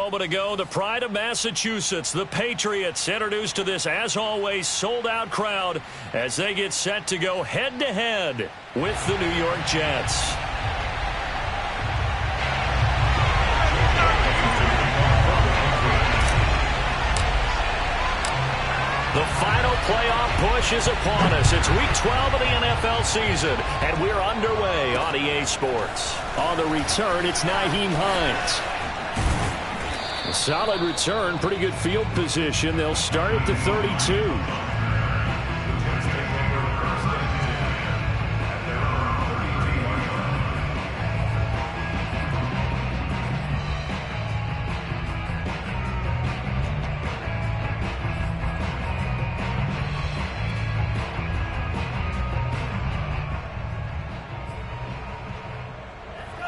moment ago, the pride of Massachusetts, the Patriots, introduced to this, as always, sold-out crowd as they get set to go head-to-head with the New York Jets. The final playoff push is upon us. It's Week 12 of the NFL season, and we're underway on EA Sports. On the return, it's Nyheim Hines. A solid return, pretty good field position. They'll start at the 32.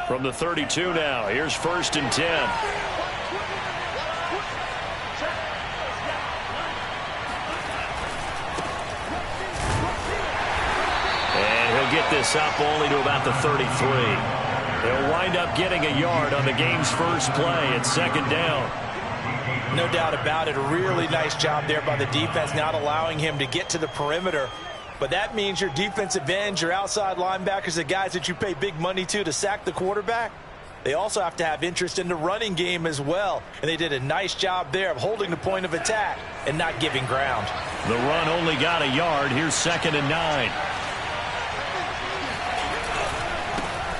From the 32 now, here's 1st and 10. And he'll get this up only to about the 33. He'll wind up getting a yard on the game's first play at 2nd down. No doubt about it. A really nice job there by the defense, not allowing him to get to the perimeter. But that means your defensive ends, your outside linebackers, the guys that you pay big money to sack the quarterback, they also have to have interest in the running game as well. And they did a nice job there of holding the point of attack and not giving ground. The run only got a yard. Here's 2nd and 9.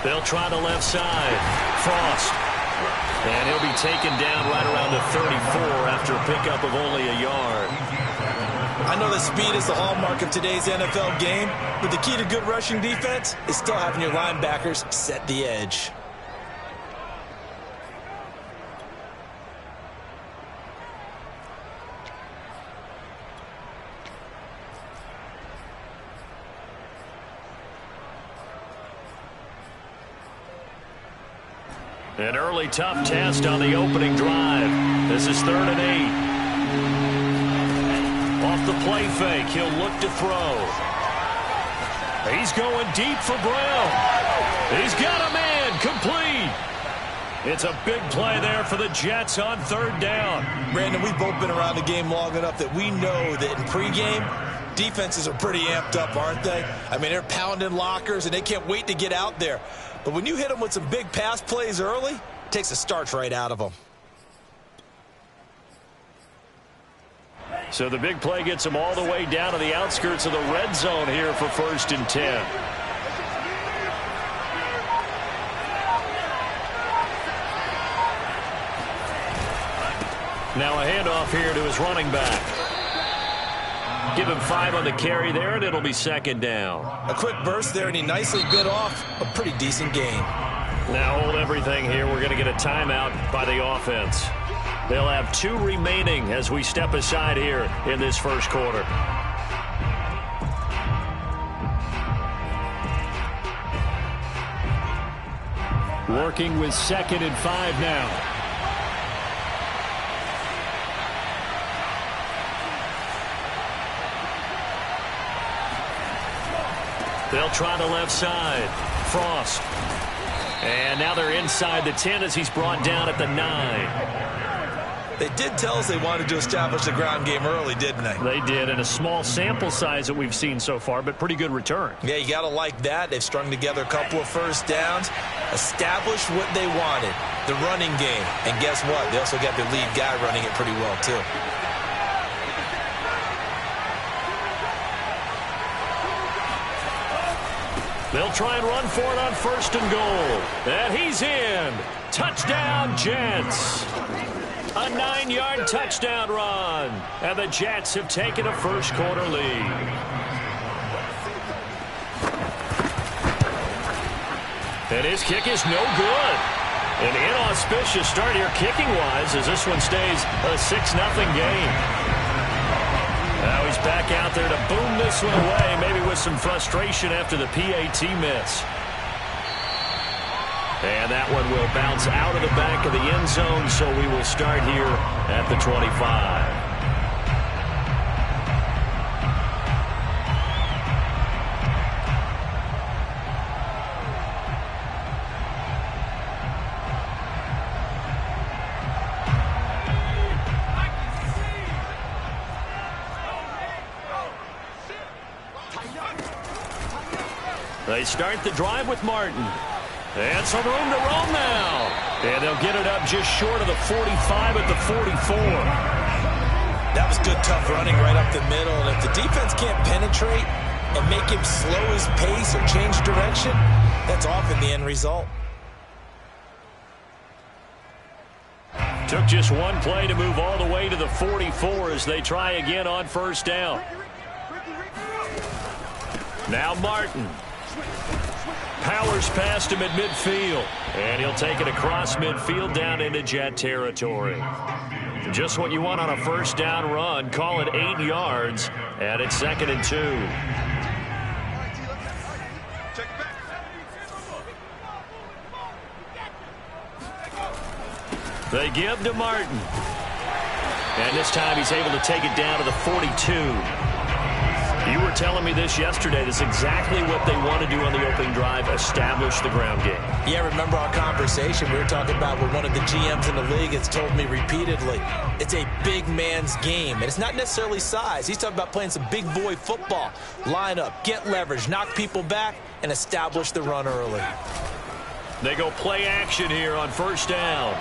They'll try the left side. Frost. And he'll be taken down right around the 34 after a pickup of only a yard. I know that speed is the hallmark of today's NFL game, but the key to good rushing defense is still having your linebackers set the edge. An early tough test on the opening drive. This is 3rd and 8. Off the play fake, he'll look to throw. He's going deep for Brown. He's got a man, complete. It's a big play there for the Jets on 3rd down. Brandon, we've both been around the game long enough that we know that in pregame, defenses are pretty amped up, aren't they? I mean, they're pounding lockers, and they can't wait to get out there. But when you hit them with some big pass plays early, it takes the starch right out of them. So the big play gets him all the way down to the outskirts of the red zone here for 1st and 10. Now a handoff here to his running back. Give him 5 on the carry there, and it'll be 2nd down. A quick burst there, and he nicely bit off a pretty decent gain. Now hold everything here. We're going to get a timeout by the offense. They'll have 2 remaining as we step aside here in this first quarter. Working with 2nd and 5 now. They'll try the left side. Frost. And now they're inside the 10 as he's brought down at the 9. They did tell us they wanted to establish the ground game early, didn't they? They did, and a small sample size that we've seen so far, but pretty good return. Yeah, you got to like that. They've strung together a couple of first downs, established what they wanted, the running game. And guess what? They also got their lead guy running it pretty well, too. They'll try and run for it on 1st and goal. And he's in. Touchdown, Jets. A 9-yard touchdown run. And the Jets have taken a first-quarter lead. And his kick is no good. An inauspicious start here kicking-wise as this one stays a 6-0 game. Now he's back out there to boom this one away, maybe with some frustration after the PAT miss. And that one will bounce out of the back of the end zone, so we will start here at the 25. They start the drive with Martin. And some room to roam now. And they'll get it up just short of the 45 at the 44. That was good, tough running right up the middle. And if the defense can't penetrate and make him slow his pace or change direction, that's often the end result. Took just one play to move all the way to the 44 as they try again on first down. Now Martin. Powers past him at midfield. And he'll take it across midfield down into Jet territory. Just what you want on a first down run. Call it 8 yards. And it's 2nd and 2. They give to Martin. And this time he's able to take it down to the 42. You were telling me this yesterday. This is exactly what they want to do on the opening drive, establish the ground game. Yeah, remember our conversation we were talking about with one of the GMs in the league has told me repeatedly, it's a big man's game. And it's not necessarily size. He's talking about playing some big boy football. Line up, get leverage, knock people back, and establish the run early. They go play action here on first down.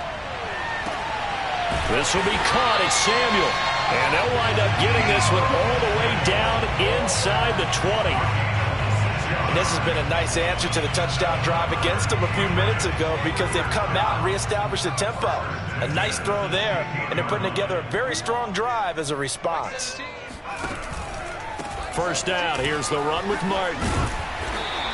This will be caught. It's Samuel. And they'll wind up getting this one all the way down inside the 20. And this has been a nice answer to the touchdown drive against them a few minutes ago because they've come out and reestablished the tempo. A nice throw there, and they're putting together a very strong drive as a response. First down. Here's the run with Martin.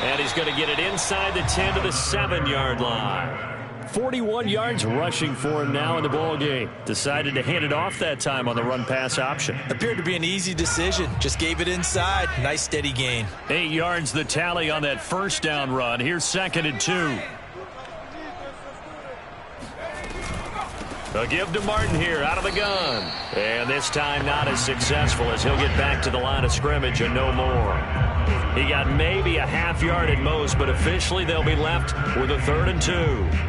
And he's going to get it inside the 10 to the 7-yard line. 41 yards rushing for him now in the ball game. Decided to hand it off that time on the run-pass option. Appeared to be an easy decision. Just gave it inside. Nice steady gain. 8 yards the tally on that first down run. Here's 2nd and 2. They'll give to Martin here out of the gun. And this time not as successful as he'll get back to the line of scrimmage and no more. He got maybe a half yard at most, but officially they'll be left with a 3rd and 2.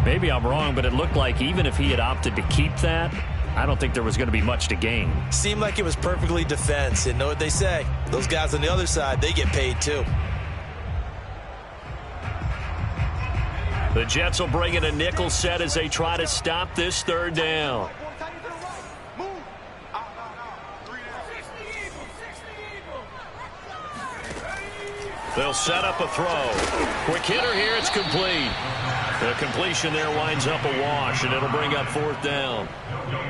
Maybe I'm wrong, but it looked like even if he had opted to keep that, I don't think there was going to be much to gain. Seemed like it was perfectly defense. And know what they say? Those guys on the other side, they get paid too. The Jets will bring in a nickel set as they try to stop this 3rd down. They'll set up a throw. Quick hitter here, it's complete. The completion there winds up a wash, and it'll bring up 4th down.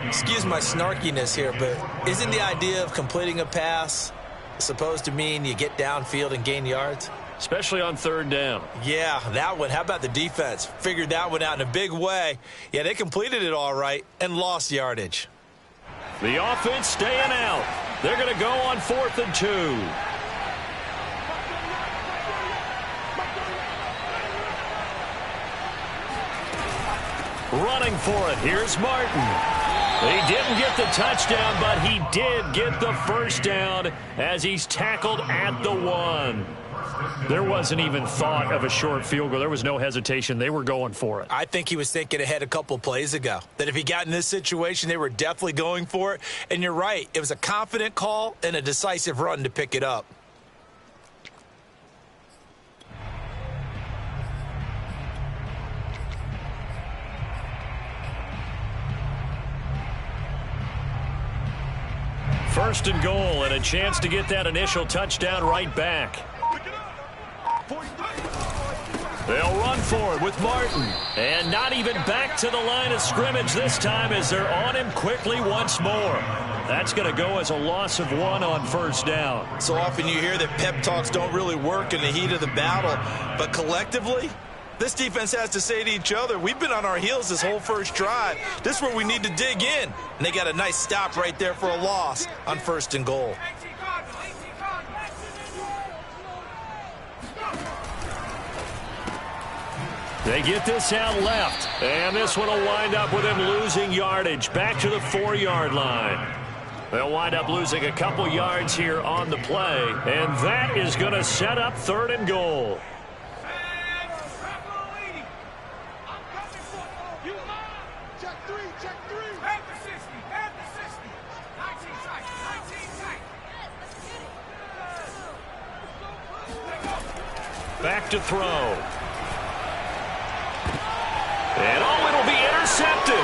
Excuse my snarkiness here, but isn't the idea of completing a pass supposed to mean you get downfield and gain yards? Especially on 3rd down. Yeah, that one. How about the defense? Figured that one out in a big way. Yeah, they completed it all right and lost yardage. The offense staying out. They're going to go on 4th and 2. Running for it. Here's Martin. He didn't get the touchdown, but he did get the first down as he's tackled at the 1. There wasn't even thought of a short field goal. There was no hesitation. They were going for it. I think he was thinking ahead a couple plays ago, that if he got in this situation, they were definitely going for it. And you're right. It was a confident call and a decisive run to pick it up. First and goal, and a chance to get that initial touchdown right back. They'll run for it with Martin. And not even back to the line of scrimmage this time as they're on him quickly once more. That's going to go as a loss of 1 on first down. So often you hear that pep talks don't really work in the heat of the battle, but collectively, this defense has to say to each other, we've been on our heels this whole first drive. This is where we need to dig in. And they got a nice stop right there for a loss on 1st and goal. They get this out left. And this one will wind up with him losing yardage back to the 4-yard line. They'll wind up losing a couple yards here on the play. And that is going to set up 3rd and goal. back to throw. And it'll be intercepted.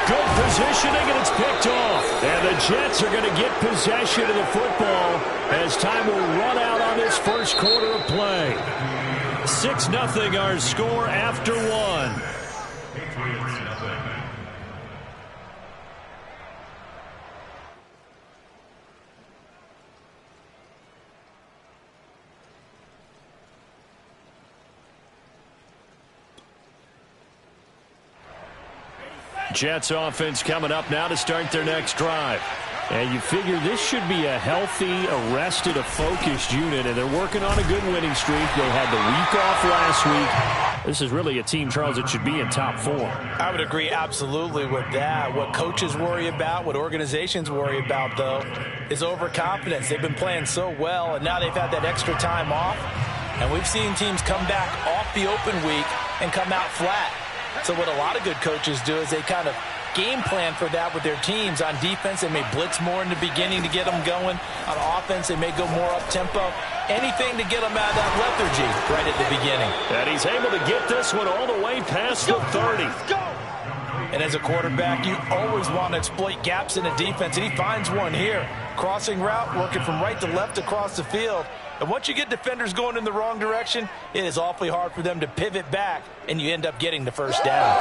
Good positioning, and it's picked off. And the Jets are going to get possession of the football as time will run out on this first quarter of play. 6-0 our score after one. Jets offense coming up now to start their next drive. And you figure this should be a healthy, arrested, a focused unit, and they're working on a good winning streak. They had the week off last week. This is really a team, Charles, that should be in top 4. I would agree absolutely with that. What coaches worry about, what organizations worry about, though, is overconfidence. They've been playing so well, and now they've had that extra time off. And we've seen teams come back off the open week and come out flat. So what a lot of good coaches do is they kind of game plan for that with their teams. On defense, they may blitz more in the beginning to get them going. On offense, they may go more up-tempo. Anything to get them out of that lethargy right at the beginning. And he's able to get this one all the way past the 30. And as a quarterback, you always want to exploit gaps in the defense, and he finds one here. Crossing route, working from right to left across the field. And once you get defenders going in the wrong direction, it is awfully hard for them to pivot back, and you end up getting the first down.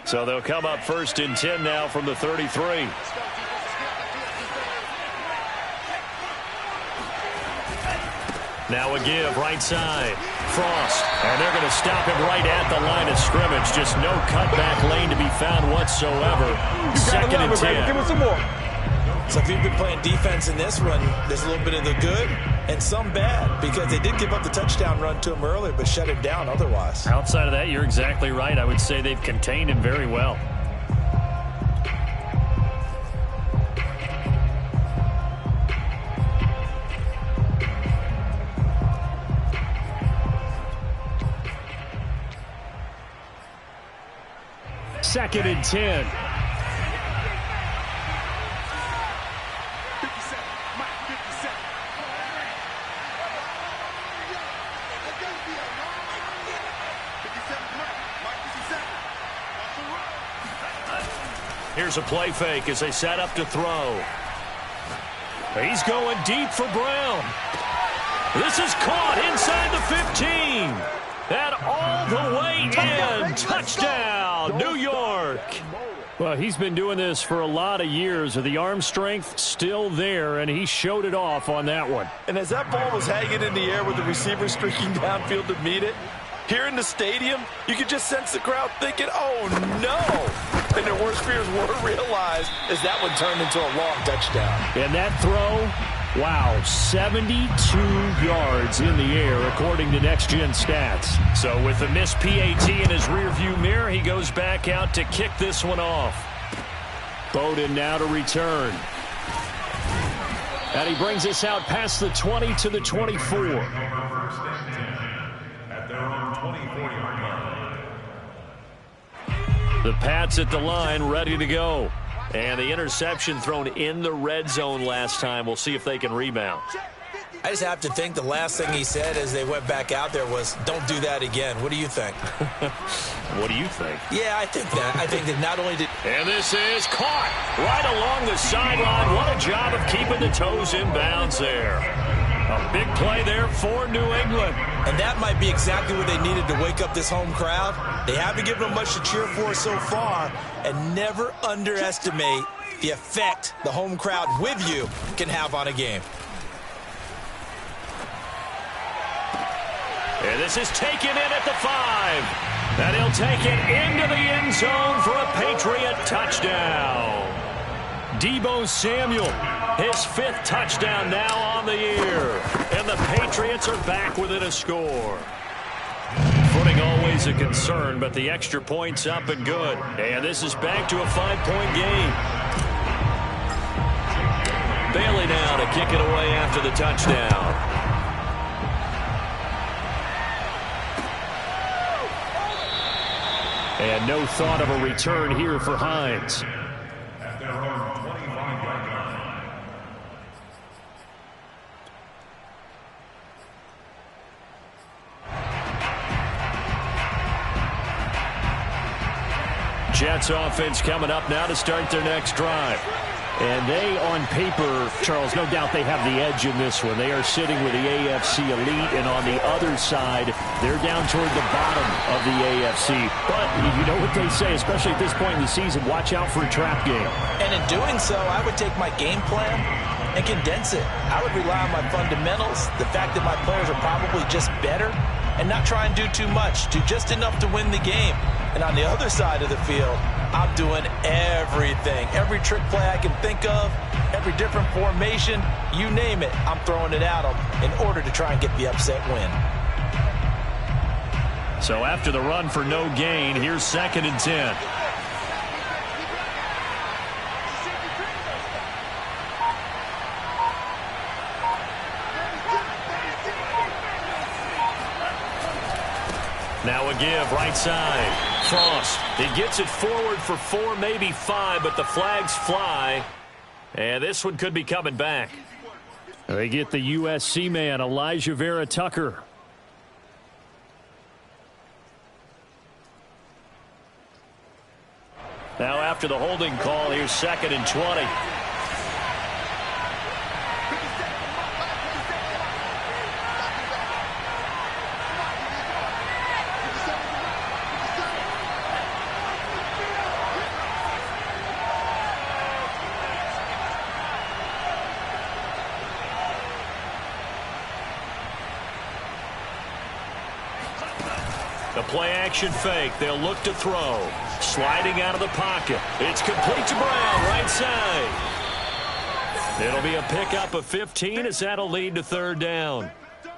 So they'll come up 1st and 10 now from the 33. Now a give right side. Frost. And they're going to stop him right at the line of scrimmage. Just no cutback lane to be found whatsoever. 2nd and 10. Give us some more. So if you've been playing defense in this one, there's a little bit of the good and some bad, because they did give up the touchdown run to him earlier, but shut him down otherwise. Outside of that, you're exactly right. I would say they've contained him very well. Second and 10. Here's a play fake as they set up to throw. He's going deep for Brown. This is caught inside the 15. And all the way in. Touchdown, New York. Well, he's been doing this for a lot of years. The arm strength still there, and he showed it off on that one. And as that ball was hanging in the air with the receiver streaking downfield to meet it, here in the stadium, you could just sense the crowd thinking, oh, no. And their worst fears were realized as that one turned into a long touchdown. And that throw, wow, 72 yards in the air, according to Next Gen Stats. So with the missed PAT in his rearview mirror, he goes back out to kick this one off. Bowden now to return. And he brings us out past the 20 to the 24. The Pats at the line, ready to go. And the interception thrown in the red zone last time. We'll see if they can rebound. I just have to think the last thing he said as they went back out there was, don't do that again. What do you think? What do you think? Yeah, I think that. I think that not only did... And this is caught right along the sideline. What a job of keeping the toes in bounds there. A big play there for New England. And that might be exactly what they needed to wake up this home crowd. They haven't given them much to cheer for so far. And never underestimate the effect the home crowd with you can have on a game. And this is taken in at the 5. And he'll take it into the end zone for a Patriot touchdown. Deebo Samuel, his 5th touchdown now on the year. And the Patriots are back within a score. Footing always a concern, but the extra point's up and good. And this is back to a 5-point game. Bailey now to kick it away after the touchdown. And no thought of a return here for Hines. Jets offense coming up now to start their next drive. And they, on paper, Charles, no doubt they have the edge in this one. They are sitting with the AFC elite, and on the other side, they're down toward the bottom of the AFC. But you know what they say, especially at this point in the season, watch out for a trap game. And in doing so, I would take my game plan and condense it. I would rely on my fundamentals, the fact that my players are probably just better, and not try and do too much, do just enough to win the game. And on the other side of the field, I'm doing everything. Every trick play I can think of, every different formation, you name it, I'm throwing it at them in order to try and get the upset win. So after the run for no gain, here's 2nd and 10. Now a give, right side. Frost. He gets it forward for 4, maybe 5, but the flags fly. And this one could be coming back. They get the USC man, Elijah Vera Tucker. Now after the holding call, here's 2nd and 20. The play-action fake. They'll look to throw. Sliding out of the pocket. It's complete to Brown, right side. It'll be a pickup of 15 as that'll lead to 3rd down.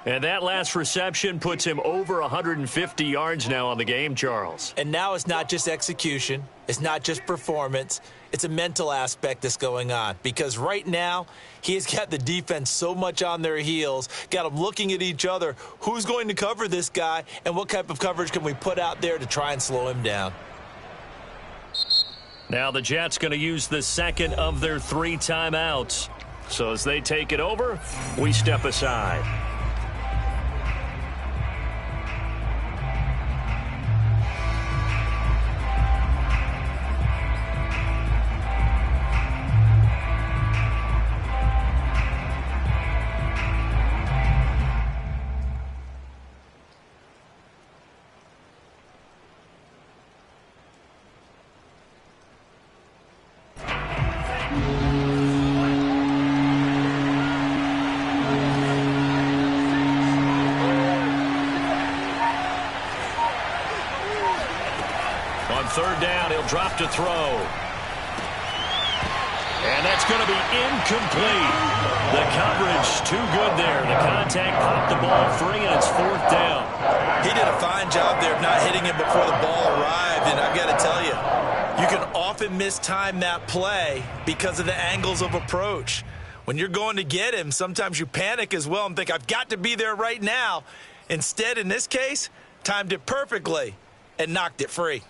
And that last reception puts him over 150 yards now on the game, Charles. And now it's not just execution. It's not just performance. It's a mental aspect that's going on. Because right now, he's got the defense so much on their heels, got them looking at each other. Who's going to cover this guy, and what type of coverage can we put out there to try and slow him down? Now the Jets going to use the 2nd of their 3 timeouts. So as they take it over, we step aside. On 3rd down, he'll drop to throw. And that's going to be incomplete. The coverage too good there. The contact popped the ball free, and it's 4th down. He did a fine job there of not hitting it before the ball arrived, and I've got to tell you, you can often mistime that play because of the angles of approach. When you're going to get him, sometimes you panic as well and think, I've got to be there right now. Instead, in this case, timed it perfectly and knocked it free.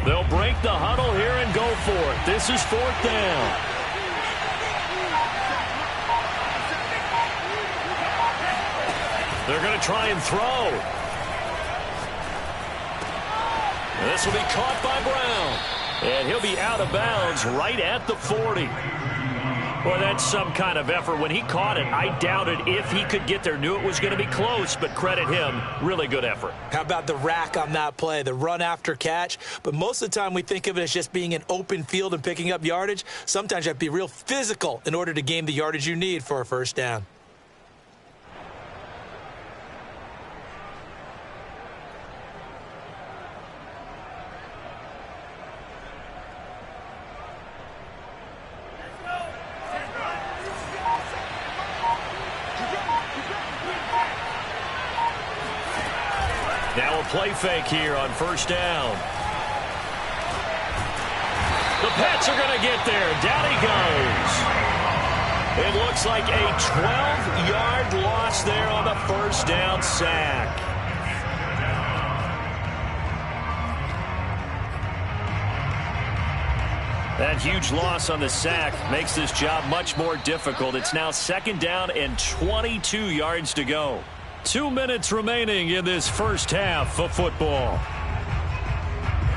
They'll break the huddle here and go for it. This is 4th down. They're going to try and throw. And this will be caught by Brown. And he'll be out of bounds right at the 40. Well, that's some kind of effort. When he caught it, I doubted if he could get there. Knew it was going to be close, but credit him. Really good effort. How about the rack on that play, the run after catch? But most of the time we think of it as just being an open field and picking up yardage. Sometimes you have to be real physical in order to gain the yardage you need for a 1st down. Now a play fake here on 1st down. The Pats are going to get there. Down he goes. It looks like a 12-yard loss there on the 1st down sack. That huge loss on the sack makes this job much more difficult. It's now 2nd down and 22 yards to go. 2 minutes remaining in this first half of football.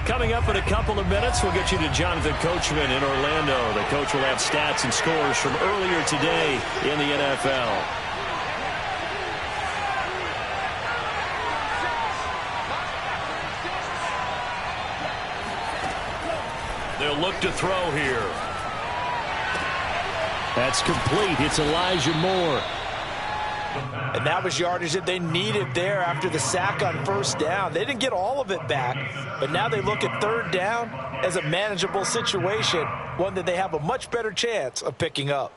Coming up in a couple of minutes, we'll get you to Jonathan Coachman in Orlando. The coach will have stats and scores from earlier today in the NFL. They'll look to throw here. That's complete. It's Elijah Moore. And that was yardage that they needed there after the sack on 1st down. They didn't get all of it back, but now they look at 3rd down as a manageable situation, one that they have a much better chance of picking up.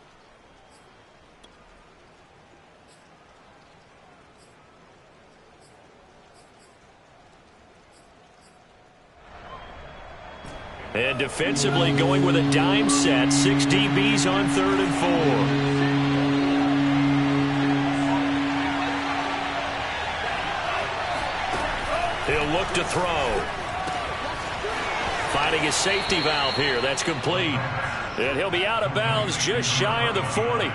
And defensively going with a dime set. 6 DBs on 3rd and 4. He'll look to throw. Finding his safety valve here. That's complete. And he'll be out of bounds just shy of the 40.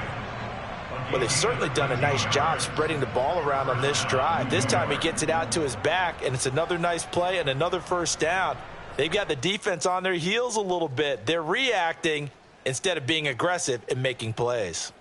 Well, they've certainly done a nice job spreading the ball around on this drive. This time he gets it out to his back, and it's another nice play and another 1st down. They've got the defense on their heels a little bit. They're reacting instead of being aggressive and making plays.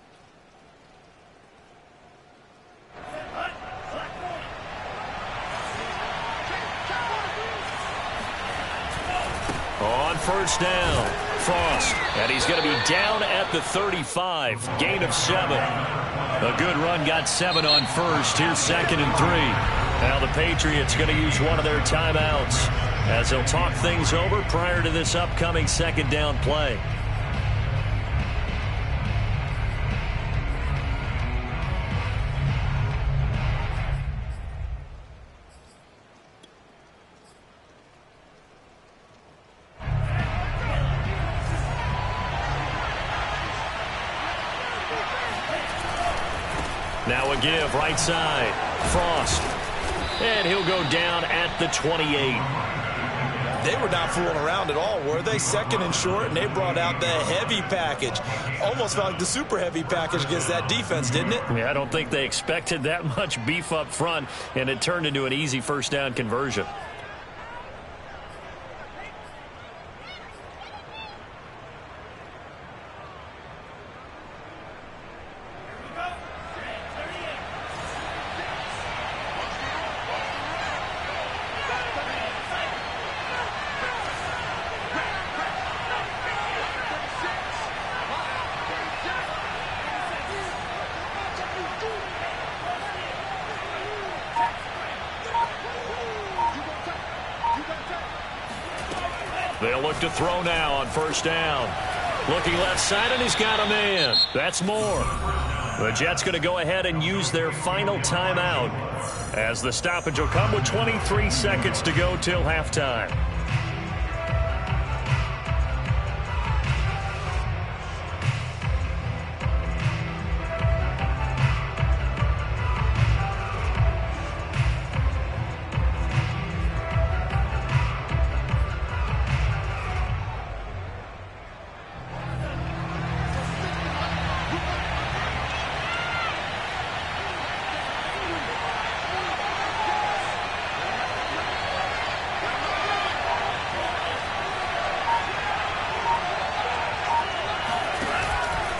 On 1st down, Frost. And he's going to be down at the 35. Gain of 7. A good run, got 7 on 1st. Here's 2nd and 3. Now the Patriots going to use one of their timeouts as they'll talk things over prior to this upcoming 2nd down play. Now a give, right side. Frost. And he'll go down at the 28. They were not fooling around at all, were they? 2nd and short, and they brought out the heavy package. Almost felt like the super heavy package against that defense, didn't it? Yeah, I don't think they expected that much beef up front, and it turned into an easy 1st down conversion. They'll look to throw now on 1st down. Looking left side, and he's got a man. That's Moore. The Jets going to go ahead and use their final timeout as the stoppage will come with 23 seconds to go till halftime.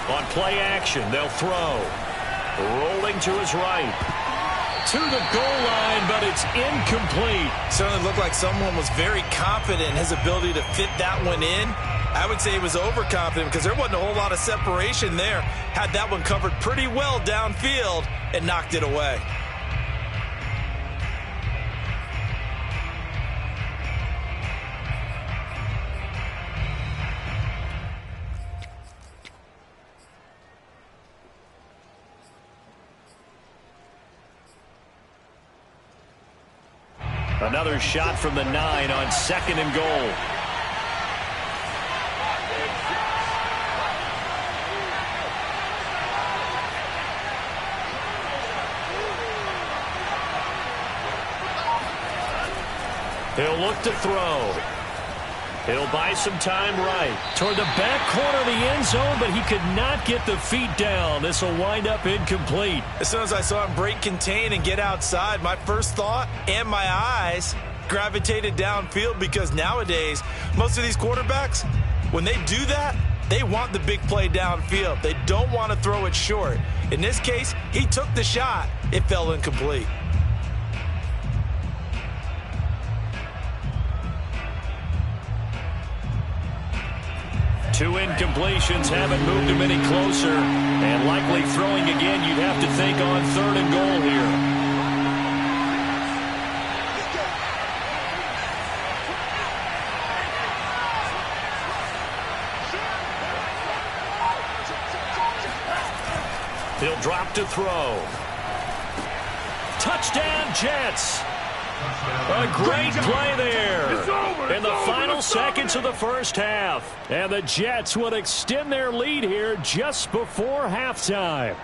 On play action, they'll throw. Rolling to his right. To the goal line, but it's incomplete. Certainly looked like someone was very confident in his ability to fit that one in. I would say he was overconfident because there wasn't a whole lot of separation there. Had that one covered pretty well downfield and knocked it away. Another shot from the 9 on 2nd and goal. He'll look to throw. He'll buy some time right toward the back corner of the end zone, but he could not get the feet down. This will wind up incomplete. As soon as I saw him break contain and get outside, my first thought and my eyes gravitated downfield, because nowadays, most of these quarterbacks, when they do that, they want the big play downfield. They don't want to throw it short. In this case, he took the shot. It fell incomplete. Two incompletions haven't moved him any closer. And likely throwing again, you'd have to think on 3rd and goal here. He'll drop to throw. Touchdown, Jets. A great play there in the final seconds of the first half. And the Jets would extend their lead here just before halftime.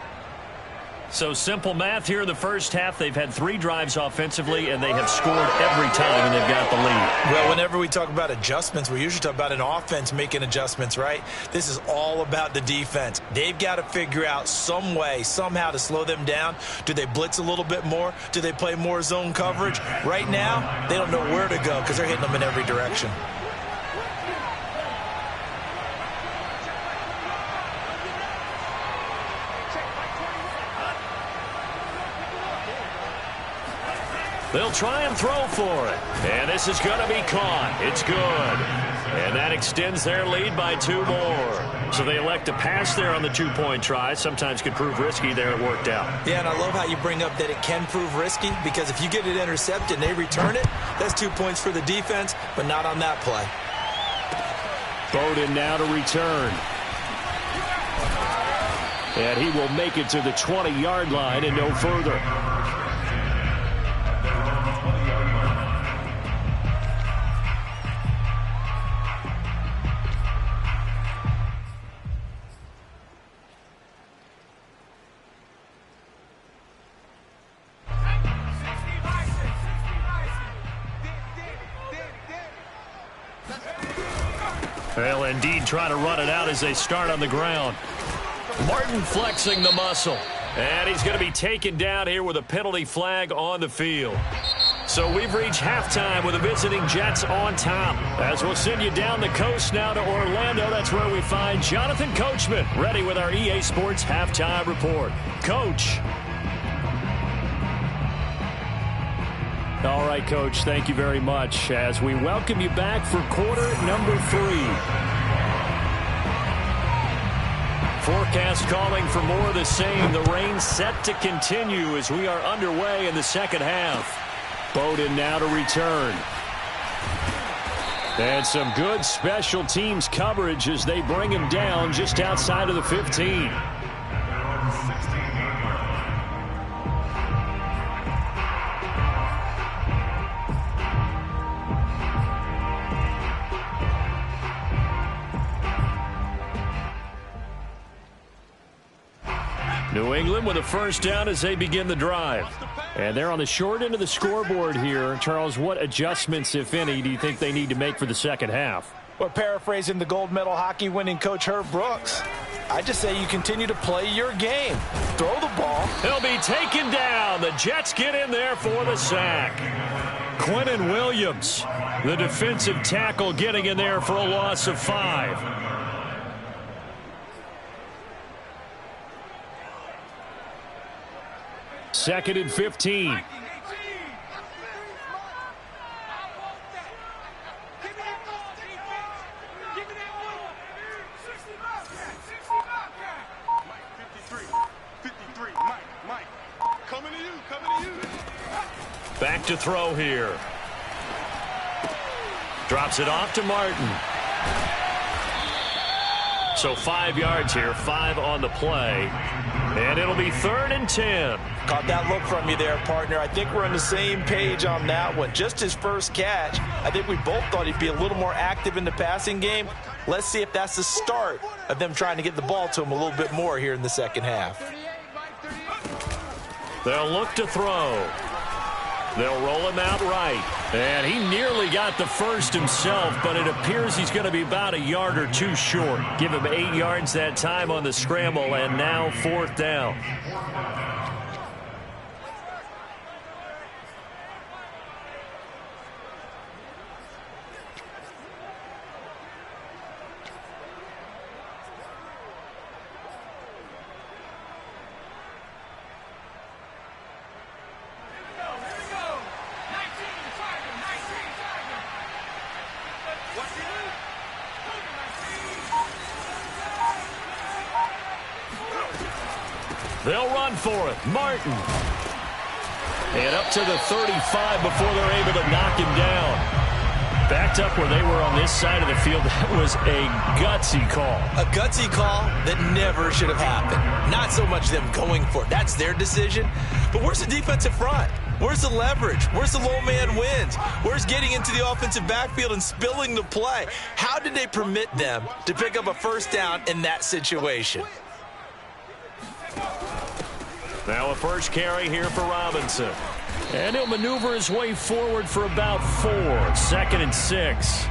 So simple math here in the first half. They've had 3 drives offensively, and they have scored every time, and they've got the lead. Well, whenever we talk about adjustments, we usually talk about an offense making adjustments, right? This is all about the defense. They've got to figure out some way, somehow to slow them down. Do they blitz a little bit more? Do they play more zone coverage? Right now, they don't know where to go because they're hitting them in every direction. They'll try and throw for it. And this is going to be caught. It's good. And that extends their lead by 2 more. So they elect to pass there on the 2-point try. Sometimes could prove risky. There it worked out. Yeah, and I love how you bring up that it can prove risky, because if you get it intercepted and they return it, that's 2 points for the defense, but not on that play. Bowden now to return. And he will make it to the 20-yard line and no further. They'll indeed try to run it out as they start on the ground. Martin flexing the muscle. And he's going to be taken down here with a penalty flag on the field. So we've reached halftime with the visiting Jets on top. As we'll send you down the coast now to Orlando, that's where we find Jonathan Coachman, ready with our EA Sports Halftime Report. Coach. All right, Coach, thank you very much as we welcome you back for quarter number 3. Forecast calling for more of the same. The rain set to continue as we are underway in the second half. Bowden now to return. And some good special teams coverage as they bring him down just outside of the 15. New England with a first down as they begin the drive. And they're on the short end of the scoreboard here. Charles, what adjustments, if any, do you think they need to make for the second half? Well, paraphrasing the gold medal hockey winning coach Herb Brooks, I just say you continue to play your game. Throw the ball. He'll be taken down. The Jets get in there for the sack. Quentin Williams, the defensive tackle, getting in there for a loss of 5. Second and 15. Back to throw here. Drops it off to Martin. So 5 yards here, 5 on the play. And it'll be 3rd and 10. Caught that look from you there, partner. I think we're on the same page on that one. Just his first catch. I think we both thought he'd be a little more active in the passing game. Let's see if that's the start of them trying to get the ball to him a little bit more here in the second half. They'll look to throw. They'll roll him out right. And he nearly got the first himself, but it appears he's going to be about a yard or two short. Give him 8 yards that time on the scramble, and now 4th down. They'll run for it. Martin. And up to the 35 before they're able to knock him down. Backed up where they were on this side of the field. That was a gutsy call. A gutsy call that never should have happened. Not so much them going for it. That's their decision. But where's the defensive front? Where's the leverage? Where's the low man wins? Where's getting into the offensive backfield and spilling the play? How did they permit them to pick up a first down in that situation? Now a first carry here for Robinson. And he'll maneuver his way forward for about 4. 2nd and 6.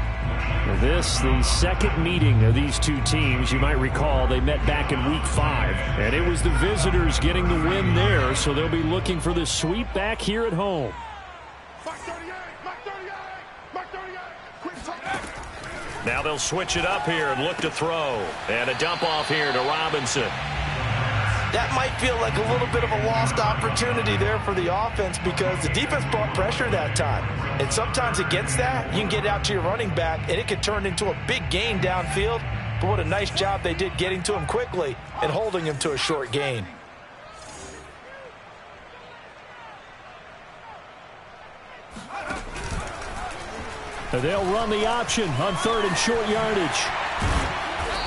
This, the second meeting of these two teams. You might recall they met back in week 5. And it was the visitors getting the win there, so they'll be looking for the sweep back here at home. Now they'll switch it up here and look to throw. And a dump off here to Robinson. That might feel like a little bit of a lost opportunity there for the offense because the defense brought pressure that time. And sometimes against that, you can get out to your running back, and it could turn into a big gain downfield. But what a nice job they did getting to him quickly and holding him to a short gain. They'll run the option on 3rd and short yardage.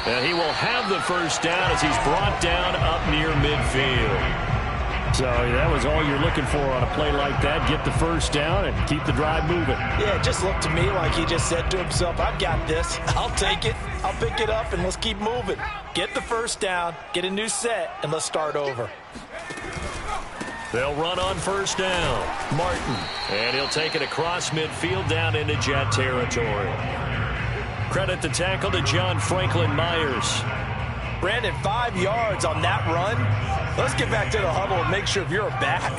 And he will have the first down as he's brought down up near midfield. So that was all you're looking for on a play like that. Get the first down and keep the drive moving. Yeah, it just looked to me like he just said to himself, I've got this. I'll take it. I'll pick it up, and let's keep moving. Get the first down, get a new set, and let's start over. They'll run on first down. Martin. And he'll take it across midfield down into Jet territory. Credit the tackle to John Franklin Myers. Brandon, 5 yards on that run. Let's get back to the huddle and make sure if you're a back,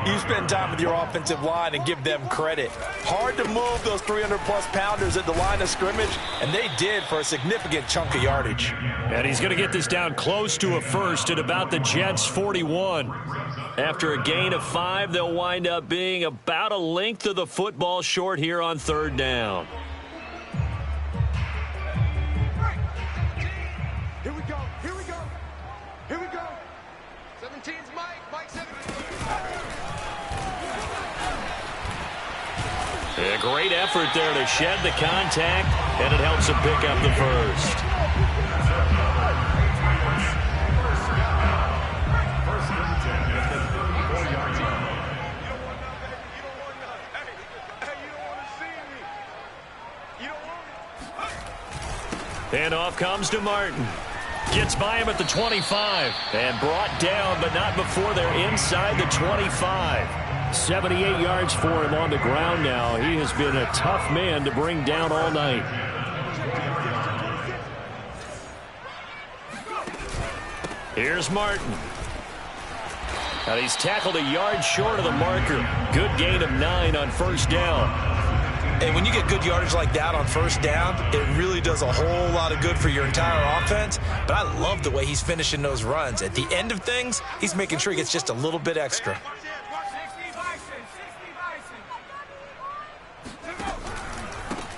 you spend time with your offensive line and give them credit. Hard to move those 300-plus pounders at the line of scrimmage, and they did for a significant chunk of yardage. And he's going to get this down close to a first at about the Jets' 41. After a gain of 5, they'll wind up being about a length of the football short here on 3rd down. A great effort there to shed the contact, and it helps him pick up the first. And off comes to Martin. Gets by him at the 25 and brought down, but not before they're inside the 25. 78 yards for him on the ground now. He has been a tough man to bring down all night. Here's Martin. And he's tackled a yard short of the marker. Good gain of 9 on first down. And when you get good yardage like that on first down, it really does a whole lot of good for your entire offense. But I love the way he's finishing those runs. At the end of things, he's making sure he gets just a little bit extra.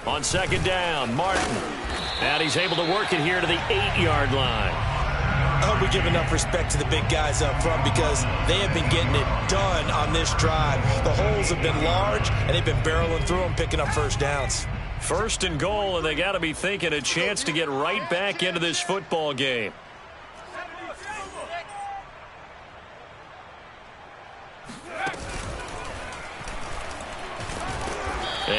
On second down, Martin. And he's able to work it here to the 8-yard line. I hope we give enough respect to the big guys up front because they have been getting it done on this drive. The holes have been large, and they've been barreling through them, picking up first downs. 1st and goal, and they got to be thinking a chance to get right back into this football game.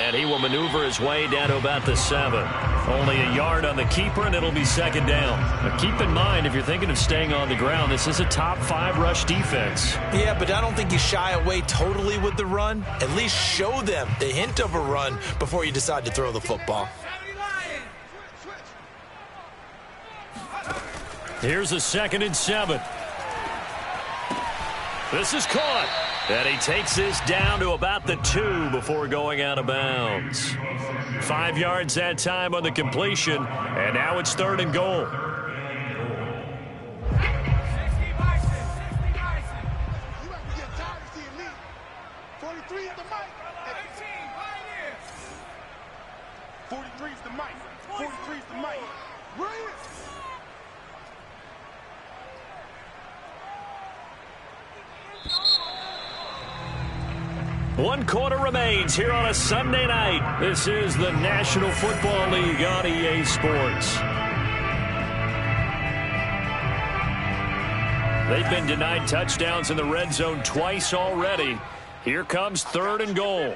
And he will maneuver his way down to about the 7. Only a yard on the keeper, and it'll be second down. Now keep in mind, if you're thinking of staying on the ground, this is a top 5 rush defense. Yeah, but I don't think you shy away totally with the run. At least show them the hint of a run before you decide to throw the football. Here's a 2nd and 7. This is caught. And he takes this down to about the 2 before going out of bounds. 5 yards that time on the completion, and now it's 3rd and goal. One quarter remains here on a Sunday night. This is the National Football League on EA Sports. They've been denied touchdowns in the red zone twice already. Here comes 3rd and goal.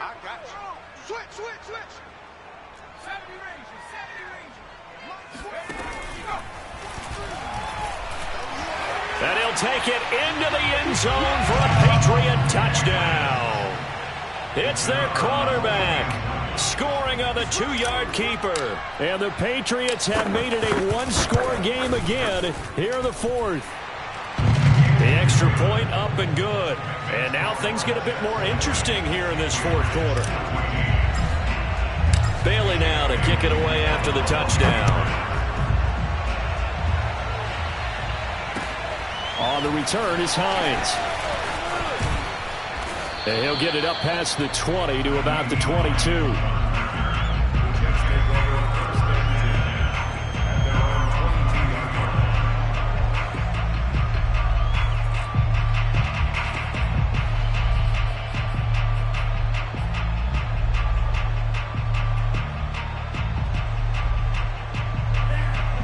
And he'll take it into the end zone for a Patriot touchdown. It's their quarterback scoring on the 2-yard keeper. And the Patriots have made it a 1-score game again here in the 4th. The extra point up and good. And now things get a bit more interesting here in this 4th quarter. Bailey now to kick it away after the touchdown. On the return is Hines. And he'll get it up past the 20 to about the 22.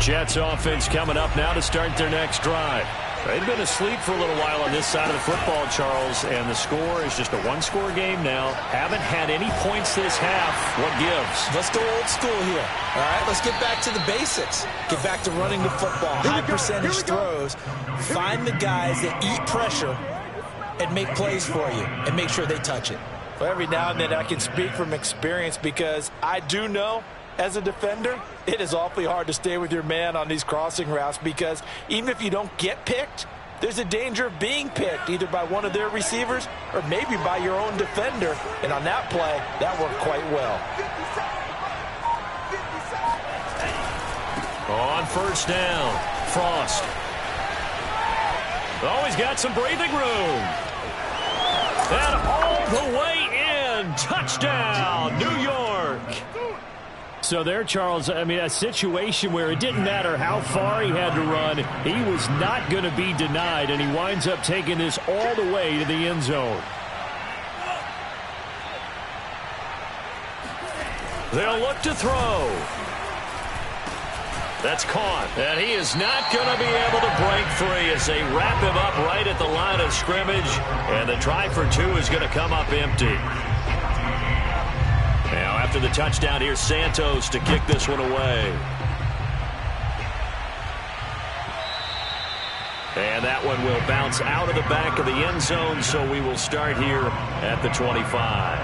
Jets offense coming up now to start their next drive. They've been asleep for a little while on this side of the football, Charles, and the score is just a 1-score game now. Haven't had any points this half. What gives? Let's go old school here. All right, let's get back to the basics. Get back to running the football, high percentage throws. Find the guys that eat pressure and make plays for you and make sure they touch it. Well, every now and then I can speak from experience because I do know as a defender, it is awfully hard to stay with your man on these crossing routes because even if you don't get picked, there's a danger of being picked either by one of their receivers or maybe by your own defender. And on that play, that worked quite well. On 1st down, Frost. Oh, he's got some breathing room. And all the way in. Touchdown, New York. So there, Charles, I mean, a situation where it didn't matter how far he had to run, he was not going to be denied, and he winds up taking this all the way to the end zone. They'll look to throw. That's caught, and he is not going to be able to break free as they wrap him up right at the line of scrimmage, and the try for 2 is going to come up empty. Now, after the touchdown, here's Santos to kick this one away. And that one will bounce out of the back of the end zone, so we will start here at the 25.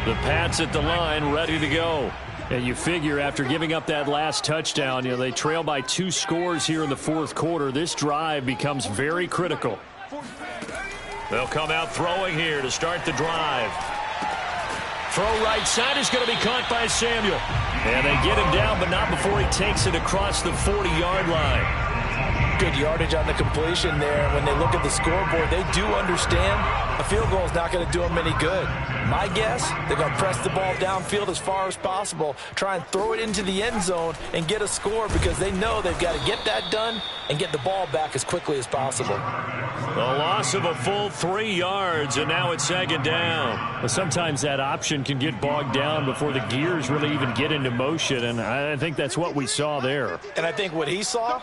The Pats at the line, ready to go. And you figure after giving up that last touchdown, you know, they trail by 2 scores here in the 4th quarter. This drive becomes very critical. They'll come out throwing here to start the drive. Throw right side is going to be caught by Samuel. And they get him down, but not before he takes it across the 40-yard line. Good yardage on the completion there. When they look at the scoreboard, they do understand a field goal is not going to do them any good. My guess, they're going to press the ball downfield as far as possible, try and throw it into the end zone and get a score because they know they've got to get that done and get the ball back as quickly as possible. A loss of a full 3 yards, and now it's second down. Well, sometimes that option can get bogged down before the gears really even get into motion, and I think that's what we saw there. And I think what he saw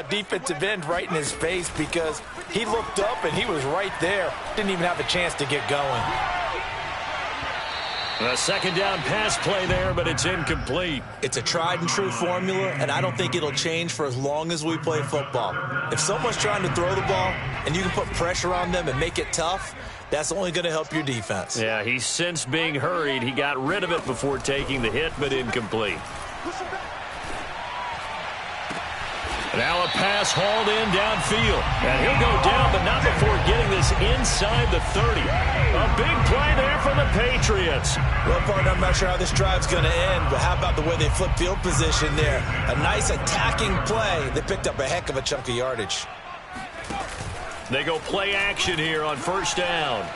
defensive end right in his face, because he looked up and he was right there. Didn't even have a chance to get going. A second down pass play there, but it's incomplete. It's a tried and true formula, and I don't think it'll change for as long as we play football. If someone's trying to throw the ball and you can put pressure on them and make it tough, that's only going to help your defense. Yeah, he's since being hurried. He got rid of it before taking the hit, but incomplete. Now a pass hauled in downfield. And he'll go down, but not before getting this inside the 30. A big play there for the Patriots. Well, partner, I'm not sure how this drive's going to end, but how about the way they flip field position there? A nice attacking play. They picked up a heck of a chunk of yardage. They go play action here on first down.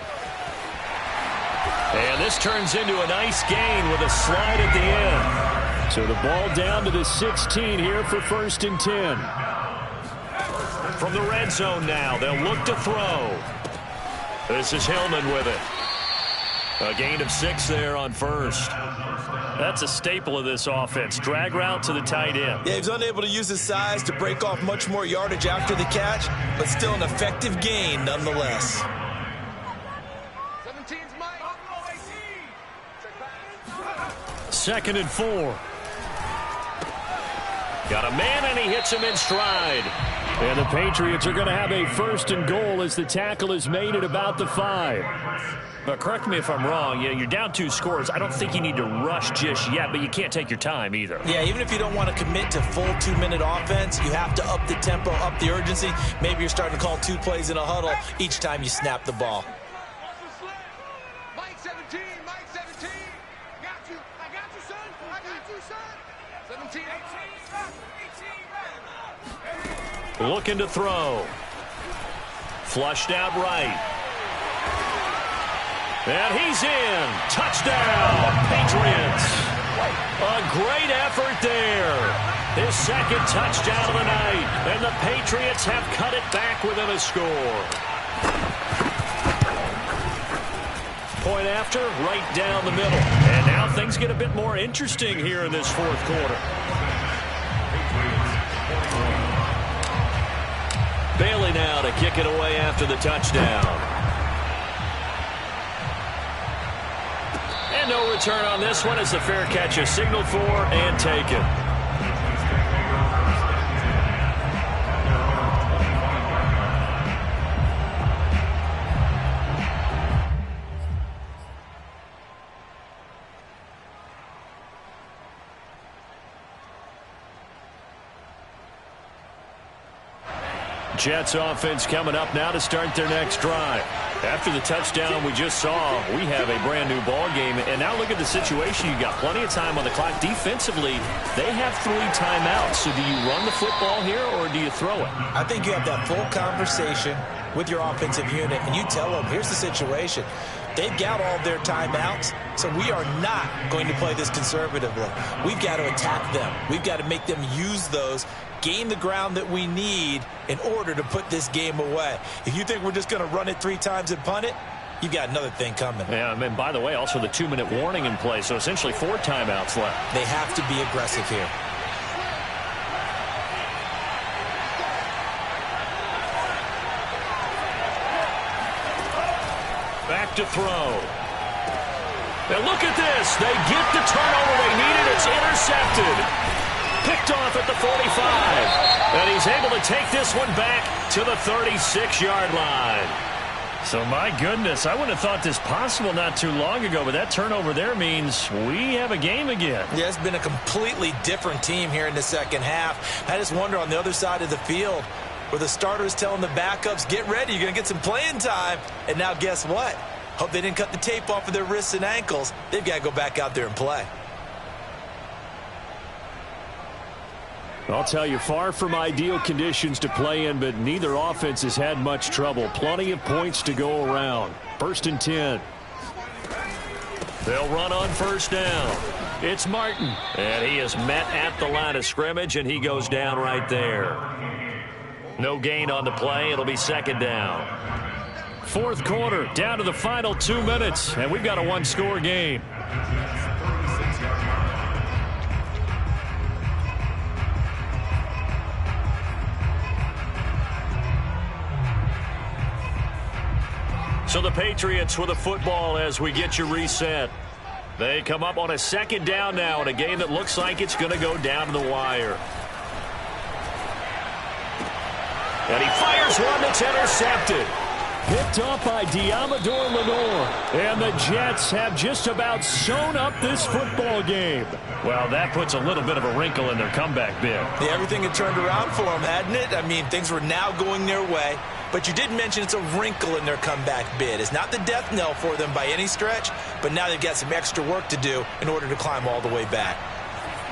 And this turns into a nice gain with a slide at the end. So the ball down to the 16 here for 1st and 10. From the red zone now, they'll look to throw. This is Hillman with it. A gain of 6 there on first. That's a staple of this offense. Drag route to the tight end. Yeah, he's unable to use his size to break off much more yardage after the catch, but still an effective gain nonetheless. 17's Mike. 2nd and 4. Got a man, and he hits him in stride. And the Patriots are going to have a 1st and goal as the tackle is made at about the 5. But correct me if I'm wrong. You're down 2 scores. I don't think you need to rush just yet, but you can't take your time either. Yeah, even if you don't want to commit to full 2-minute offense, you have to up the tempo, up the urgency. Maybe you're starting to call 2 plays in a huddle each time you snap the ball. Mike 17, Mike 17. Got you. I got you, son. I got you, son. 17, 18. Looking to throw. Flushed out right. And he's in. Touchdown, Patriots. A great effort there. His 2nd touchdown of the night. And the Patriots have cut it back within a score. Point after, right down the middle. And now things get a bit more interesting here in this 4th quarter. Bailey now to kick it away after the touchdown. And no return on this one as the fair catch is signaled for and taken. Jets offense coming up now to start their next drive. After the touchdown we just saw, we have a brand new ball game. And now look at the situation. You got plenty of time on the clock. Defensively, they have 3 timeouts. So do you run the football here or do you throw it? I think you have that full conversation with your offensive unit, and you tell them, here's the situation. They've got all their timeouts, so we are not going to play this conservatively. We've got to attack them. We've got to make them use those, gain the ground that we need in order to put this game away. If you think we're just going to run it 3 times and punt it, you've got another thing coming. Yeah, and by the way, also the 2-minute warning in play, so essentially 4 timeouts left. They have to be aggressive here. Back to throw. And look at this. They get the turnover they needed. It's intercepted. Picked off at the 45. And he's able to take this one back to the 36-yard line. So, my goodness, I wouldn't have thought this possible not too long ago, but that turnover there means we have a game again. Yeah, it's been a completely different team here in the second half. I just wonder on the other side of the field where the starters telling the backups, get ready, you're going to get some playing time. And now guess what? Hope they didn't cut the tape off of their wrists and ankles. They've got to go back out there and play. I'll tell you, far from ideal conditions to play in, but neither offense has had much trouble. Plenty of points to go around. 1st and 10. They'll run on first down. It's Martin. And he is met at the line of scrimmage, and he goes down right there. No gain on the play. It'll be second down. Fourth quarter, down to the final 2 minutes, and we've got a one-score game. So the Patriots with the football as we get you reset. They come up on a second down now in a game that looks like it's going to go down to the wire. And he fires one that's intercepted. Picked up by Diamador Lenore. And the Jets have just about sewn up this football game. Well, that puts a little bit of a wrinkle in their comeback bid. Yeah, everything had turned around for them, hadn't it? I mean, things were now going their way. But you did mention it's a wrinkle in their comeback bid. It's not the death knell for them by any stretch, but now they've got some extra work to do in order to climb all the way back.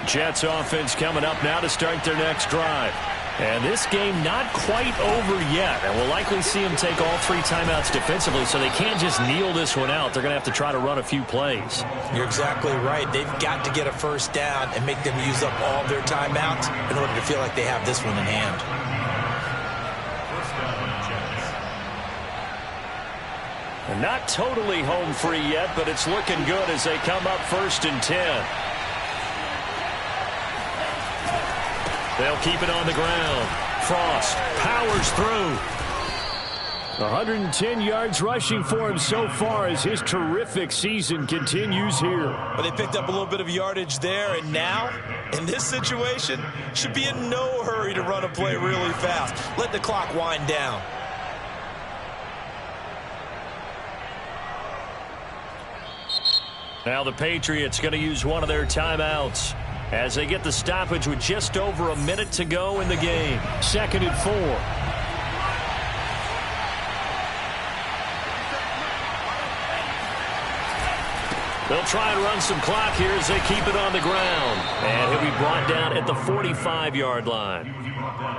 Jets offense coming up now to start their next drive. And this game not quite over yet. And we'll likely see them take all 3 timeouts defensively, so they can't just kneel this one out. They're going to have to try to run a few plays. You're exactly right. They've got to get a first down and make them use up all their timeouts in order to feel like they have this one in hand. And not totally home free yet, but it's looking good as they come up 1st and 10. They'll keep it on the ground. Frost powers through. 110 yards rushing for him so far as his terrific season continues here. But they picked up a little bit of yardage there, and now, in this situation, should be in no hurry to run a play really fast. Let the clock wind down. Now the Patriots going to use one of their timeouts as they get the stoppage with just over a minute to go in the game. 2nd and 4. They'll try and run some clock here as they keep it on the ground. And he'll be brought down at the 45-yard line.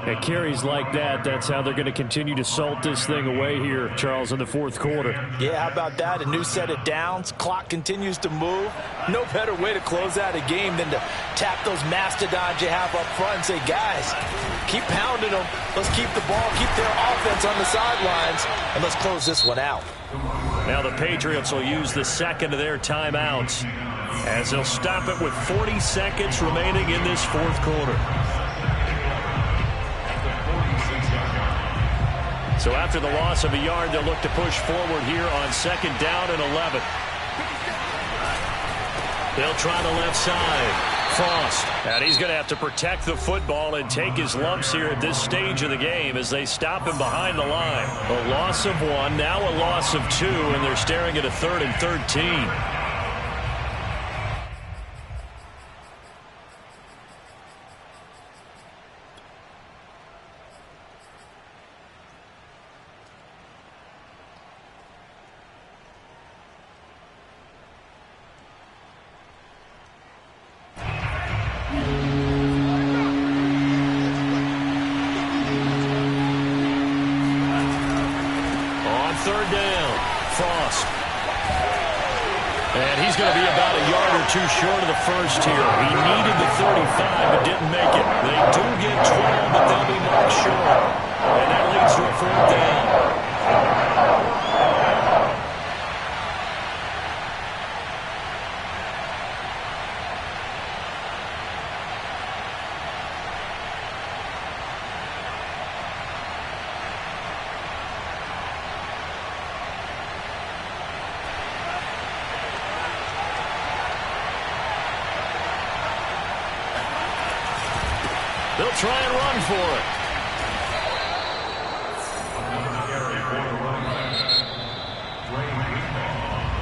At carries like that, that's how they're going to continue to salt this thing away here, Charles, in the 4th quarter. Yeah, how about that? A new set of downs. Clock continues to move. No better way to close out a game than to tap those mastodons you have up front and say, guys, keep pounding them. Let's keep the ball, keep their offense on the sidelines, and let's close this one out. Now the Patriots will use the second of their timeouts as they'll stop it with 40 seconds remaining in this 4th quarter. So after the loss of a yard, they'll look to push forward here on 2nd down and 11. They'll try the left side. Frost. And he's going to have to protect the football and take his lumps here at this stage of the game as they stop him behind the line. A loss of 1, now a loss of 2, and they're staring at a 3rd and 13. Too short of the first here. He needed the 35 but didn't make it. They do get 12, but they'll be marked short. And that leads to a 4th down. They'll try and run for it.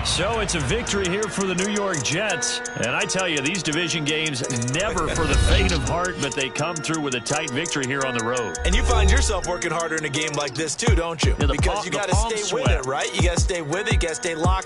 So it's a victory here for the New York Jets. And I tell you, these division games never for the faint of heart, but they come through with a tight victory here on the road. And you find yourself working harder in a game like this too, don't you? Yeah, because you got to stay with it, right? You got to stay with it. You got to stay locked.